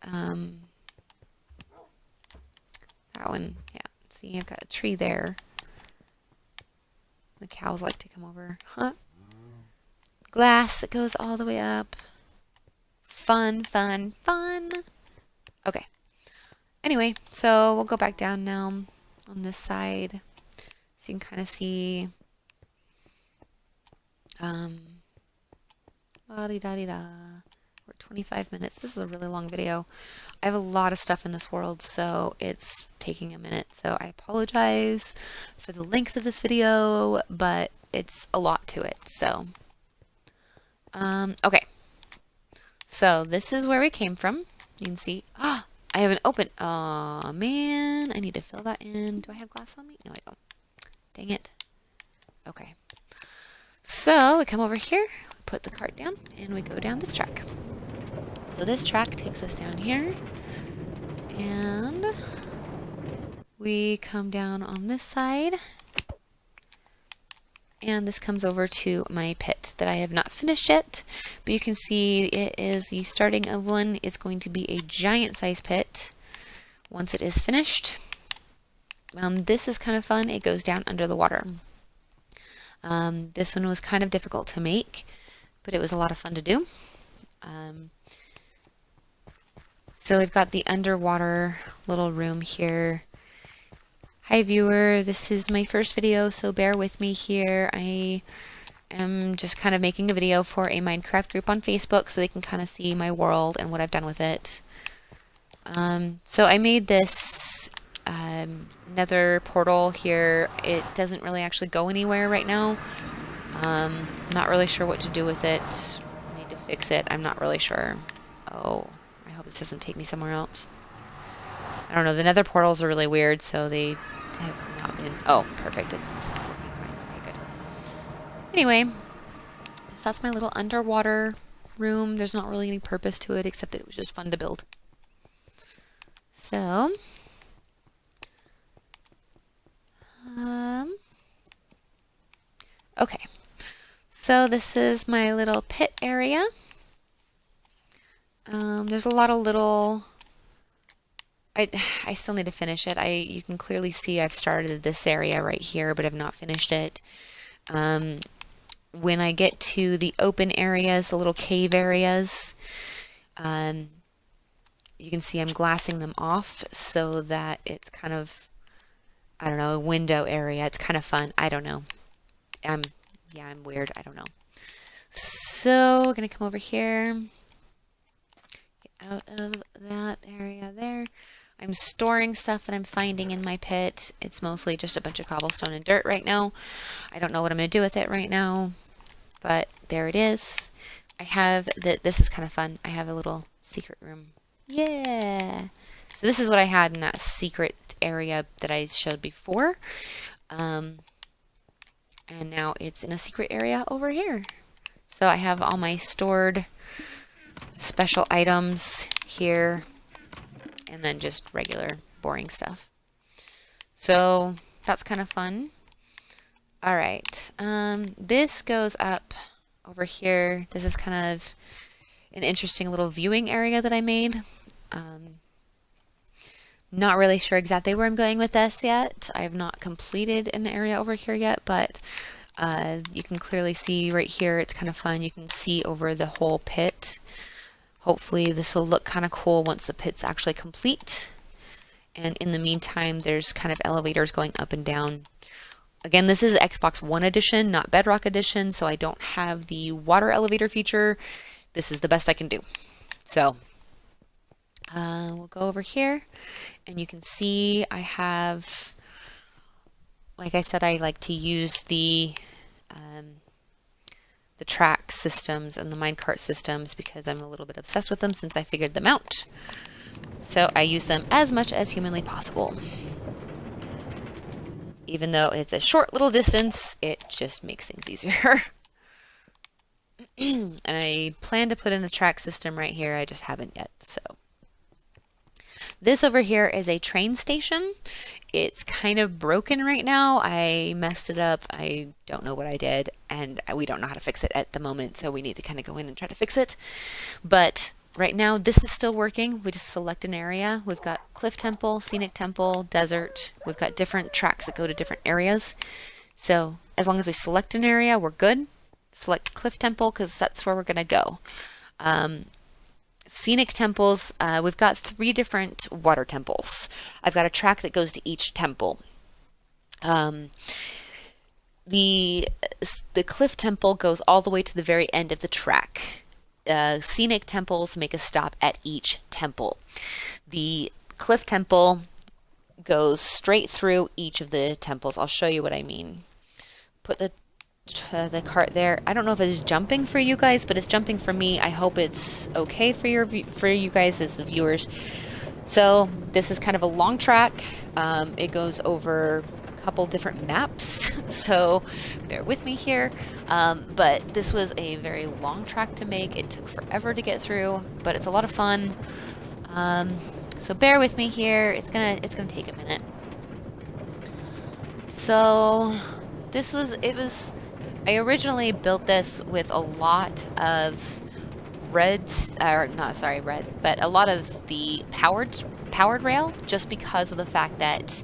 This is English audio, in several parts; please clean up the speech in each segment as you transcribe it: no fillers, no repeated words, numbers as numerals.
That one, yeah. See, I've got a tree there. The cows like to come over. Huh? Glass that goes all the way up. Fun, fun, fun. Okay. Anyway, so we'll go back down now on this side. So you can kind of see la-di-da-di-da. We're at 25 minutes. This is a really long video. I have a lot of stuff in this world, so it's taking a minute. So I apologize for the length of this video, but it's a lot to it. So, okay. So this is where we came from. You can see, I haven't opened. Oh man, I need to fill that in. Do I have glass on me? No, I don't. Dang it. Okay. So we come over here, put the cart down, and we go down this track. So this track takes us down here, and we come down on this side, and this comes over to my pit that I have not finished yet, but you can see it is the starting of one. It's going to be a giant size pit once it is finished. This is kind of fun. It goes down under the water. This one was kind of difficult to make, but it was a lot of fun to do. So we've got the underwater little room here. Hi viewer, this is my first video, so bear with me here. I am just kind of making a video for a Minecraft group on Facebook so they can kind of see my world and what I've done with it. So I made this nether portal here. It doesn't really actually go anywhere right now. Not really sure what to do with it. I need to fix it. I'm not really sure. Oh, I hope this doesn't take me somewhere else. I don't know. The nether portals are really weird, so they have not been... Oh, perfect. It's working fine. Okay, good. Anyway, so that's my little underwater room. There's not really any purpose to it, except that it was just fun to build. So... okay, so this is my little pit area. There's a lot of little... I still need to finish it. You can clearly see I've started this area right here, but I've not finished it. When I get to the open areas, the little cave areas, you can see I'm glassing them off so that it's kind of, I don't know, a window area. It's kind of fun. I don't know. Yeah, I'm weird. I don't know. So we're going to come over here. Get out of that area there. I'm storing stuff that I'm finding in my pit. It's mostly just a bunch of cobblestone and dirt right now. I don't know what I'm going to do with it right now, but there it is. I have this is kind of fun. I have a little secret room. Yeah. So this is what I had in that secret area that I showed before. And now it's in a secret area over here. So I have all my stored special items here, and then just regular boring stuff. So that's kind of fun. All right, this goes up over here. This is kind of an interesting little viewing area that I made. Not really sure exactly where I'm going with this yet. I have not completed an area over here yet, but you can clearly see right here, it's kind of fun. You can see over the whole pit. Hopefully this will look kind of cool once the pit's actually complete. And in the meantime, there's kind of elevators going up and down. Again, this is Xbox One edition, not Bedrock edition, so I don't have the water elevator feature. This is the best I can do. So we'll go over here, and you can see I have, like I said, I like to use the track systems and the minecart systems because I'm a little bit obsessed with them since I figured them out. So I use them as much as humanly possible. Even though it's a short little distance, it just makes things easier. And I plan to put in a track system right here, I just haven't yet. So this over here is a train station. It's kind of broken right now. I messed it up. I don't know what I did, and we don't know how to fix it at the moment, so we need to kind of go in and try to fix it. But right now this is still working. We just select an area. We've got Cliff Temple, Scenic Temple, Desert. We've got different tracks that go to different areas. So as long as we select an area, we're good. Select Cliff Temple because that's where we're going to go. Scenic temples, we've got 3 different water temples. I've got a track that goes to each temple. The Cliff Temple goes all the way to the very end of the track. Scenic temples make a stop at each temple. The Cliff Temple goes straight through each of the temples. I'll show you what I mean. Put the cart there. I don't know if it's jumping for you guys, but it's jumping for me. I hope it's okay for you guys as the viewers. So this is kind of a long track. It goes over a couple different maps, so bear with me here. But this was a very long track to make. It took forever to get through, but it's a lot of fun. So bear with me here. It's gonna take a minute. So I originally built this with a lot of a lot of the powered rail, just because of the fact that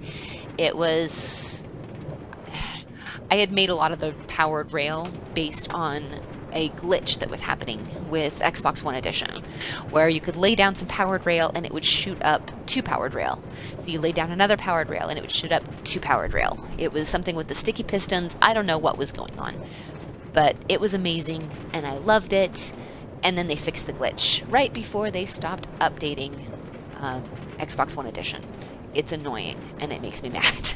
I had made a lot of the powered rail based on a glitch that was happening with Xbox One Edition, where you could lay down some powered rail and it would shoot up 2 powered rail. So you lay down another powered rail and it would shoot up 2 powered rail. It was something with the sticky pistons. I don't know what was going on, but it was amazing and I loved it. And then they fixed the glitch right before they stopped updating Xbox One Edition. It's annoying and it makes me mad.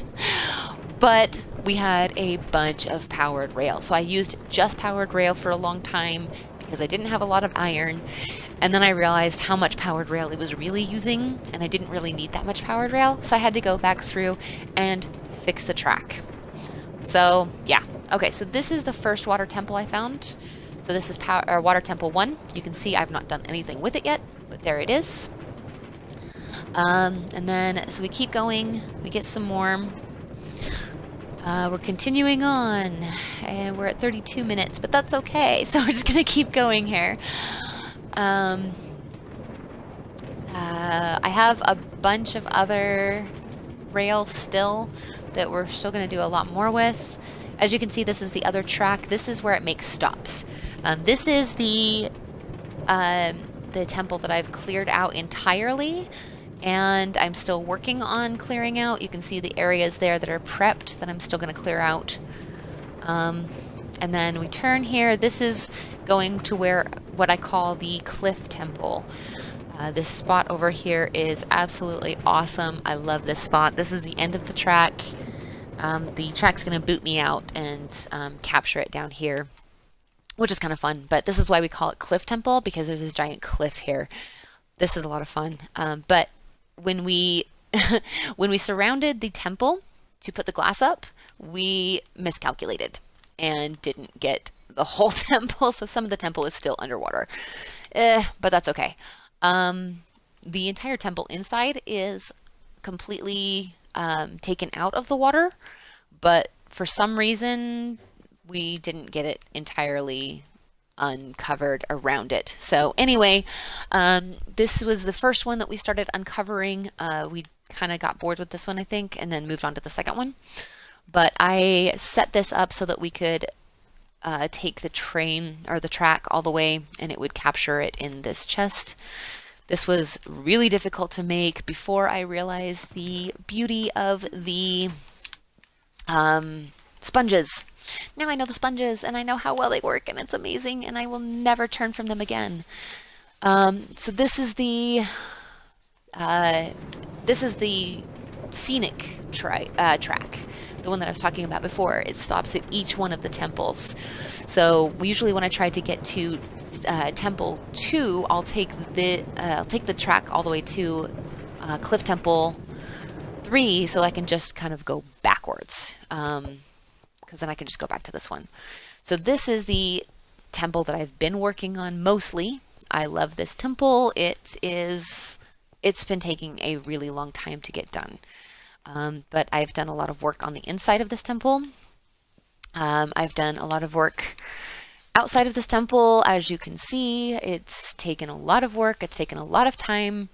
But we had a bunch of powered rail. So I used just powered rail for a long time because I didn't have a lot of iron. And then I realized how much powered rail it was really using, and I didn't really need that much powered rail. So I had to go back through and fix the track. So yeah. Okay, so this is the first water temple I found. So this is Water Temple 1. You can see I've not done anything with it yet, but there it is. And then, so we keep going. We get some more. We're continuing on, and we're at 32 minutes, but that's okay. So we're just going to keep going here. I have a bunch of other rails still that we're still going to do a lot more with. As you can see, this is the other track. This is where it makes stops. This is the temple that I've cleared out entirely, and I'm still working on clearing out. You can see the areas there that are prepped that I'm still going to clear out. And then we turn here. This is going to what I call the Cliff Temple. This spot over here is absolutely awesome. I love this spot. This is the end of the track. The track's going to boot me out and capture it down here, which is kind of fun. But this is why we call it Cliff Temple, because there's this giant cliff here. This is a lot of fun. But when we surrounded the temple to put the glass up, we miscalculated and didn't get the whole temple. So some of the temple is still underwater, but that's okay. The entire temple inside is completely taken out of the water, but for some reason we didn't get it entirely uncovered around it. So anyway, this was the first one that we started uncovering. We kind of got bored with this one, I think, and then moved on to the second one. But I set this up so that we could take the train or the track all the way, and it would capture it in this chest. This was really difficult to make before I realized the beauty of the sponges. Now I know the sponges and I know how well they work, and it's amazing, and I will never turn from them again. So this is the scenic track, the one that I was talking about before. It stops at each one of the temples. So usually when I try to get to Temple 2, I'll take the track all the way to Cliff Temple 3, so I can just kind of go backwards, because then I can just go back to this one. So this is the temple that I've been working on mostly. I love this temple. It's been taking a really long time to get done, but I've done a lot of work on the inside of this temple. I've done a lot of work outside of this temple, as you can see, it's taken a lot of work. It's taken a lot of time.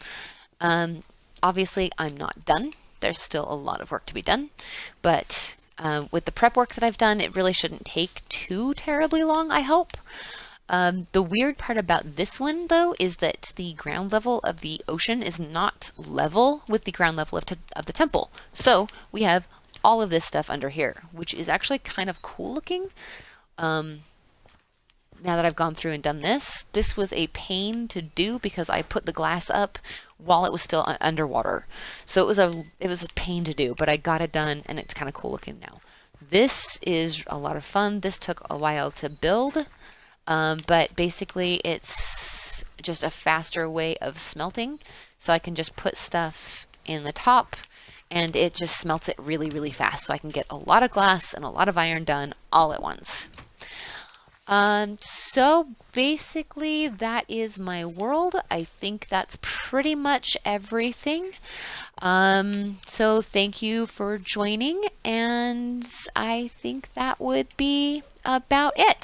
Obviously, I'm not done. There's still a lot of work to be done, but with the prep work that I've done, it really shouldn't take too terribly long, I hope. The weird part about this one, though, is that the ground level of the ocean is not level with the ground level of the temple. So we have all of this stuff under here, which is actually kind of cool looking. Now that I've gone through and done this, this was a pain to do because I put the glass up while it was still underwater. So it was a pain to do, but I got it done and it's kind of cool looking now. This is a lot of fun. This took a while to build. But basically it's just a faster way of smelting. So I can just put stuff in the top and it just smelts it really, really fast. So I can get a lot of glass and a lot of iron done all at once. So basically that is my world. I think that's pretty much everything. So thank you for joining, and I think that would be about it.